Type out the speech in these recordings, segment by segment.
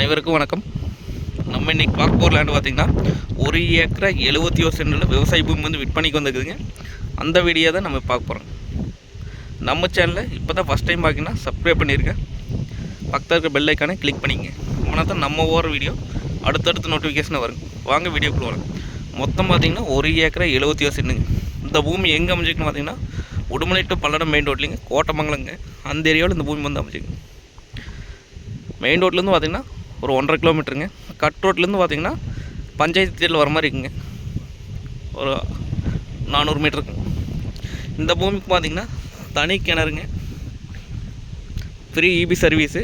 அனைவருக்கும் வணக்கம். நம்ம இன்றைக்கி பார்க்க போகிற லேண்டு பார்த்திங்கன்னா 1 ஏக்கரை 71 சென்டில் விவசாய பூமி வந்து விற்பனைக்கு வந்துருக்குதுங்க. அந்த வீடியோ தான் நம்ம பார்க்க போகிறோம். நம்ம சேனலில் இப்போ தான் ஃபஸ்ட் டைம் பார்த்திங்கன்னா சப்ஸ்கிரைப் பண்ணியிருக்கேன். பக்கத்தில் இருக்க பெல் ஐக்கானே கிளிக் பண்ணிங்க. அப்படின்னா தான் நம்ம ஓர வீடியோ அடுத்தடுத்து நோட்டிஃபிகேஷனை வரும். வாங்க வீடியோக்குள்ளே வரும். மொத்தம் பார்த்திங்கன்னா 1 ஏக்கரை 71 சென்டுங்க. இந்த பூமி எங்கே அமைஞ்சிருக்குன்னு பார்த்திங்கன்னா உடுமலை டு பல்லடம் மெயின் ரோட்லிங்க, கோட்டமங்கலங்க. அந்த ஏரியாவில் இந்த பூமி வந்து அமைஞ்சிருக்கு. மெயின் ரோட்லேருந்து பார்த்திங்கன்னா ஒரு 1.5 கிலோமீட்டருங்க. கட் ரோட்லேருந்து பார்த்திங்கன்னா பஞ்சாயத்து தேரில் வர மாதிரி இருக்குங்க, ஒரு 400 மீட்டருக்கு. இந்த பூமிக்கு பார்த்திங்கன்னா தனி கிணறுங்க, ஃப்ரீ இபி சர்வீஸு,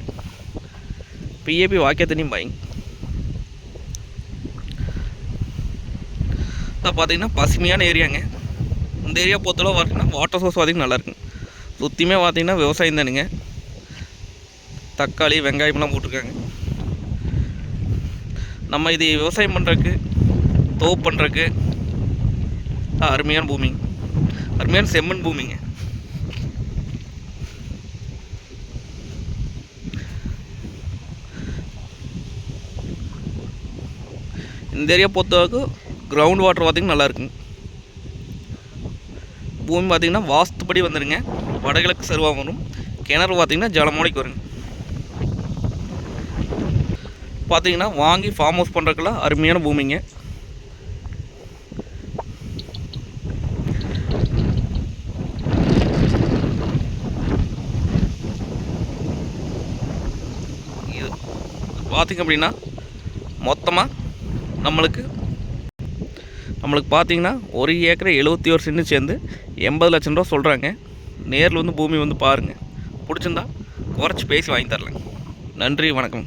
பிஏபி வாக்கிய தண்ணியும் பாய்ங்க. இதான் பார்த்திங்கன்னா பசுமையான ஏரியாங்க. இந்த ஏரியா பொறுத்தளவு பார்த்திங்கன்னா வாட்டர் சோர்ஸ் பார்த்திங்கன்னா நல்லாயிருக்குங்க. சுற்றியுமே பார்த்திங்கன்னா விவசாயம் தானுங்க. தக்காளி வெங்காயம்லாம் போட்டிருக்காங்க. நம்ம இது விவசாயம் பண்ணுறதுக்கு தோப்பு பண்ணுறதுக்கு அருமையான பூமிங்க, அருமையான செம்மண் பூமிங்க. இந்த ஏரியா பொறுத்தவரைக்கு கிரவுண்ட் வாட்டர் பார்த்திங்கன்னா நல்லாயிருக்குங்க. பூமி பார்த்திங்கன்னா வாஸ்துப்படி வந்துடுங்க. வடகிழக்கு சருவாக வரும். கிணறு பார்த்திங்கன்னா ஜலமோலைக்கு வருங்க. பார்த்திங்கன்னா வாங்கி ஃபார்ம் ஹவுஸ் பண்ணுறதுக்கெல்லாம் அருமையான பூமிங்க. இது பார்த்திங்க அப்படின்னா மொத்தமாக நம்மளுக்கு பார்த்திங்கன்னா 1 ஏக்கரை 71 சென்ட் சேர்ந்து 80 லட்சம் ரூபா சொல்கிறாங்க. நேரில் வந்து பூமி வந்து பாருங்கள். பிடிச்சிருந்தா குறைச்சி பேசி வாங்கி தரலாங்க. நன்றி, வணக்கம்.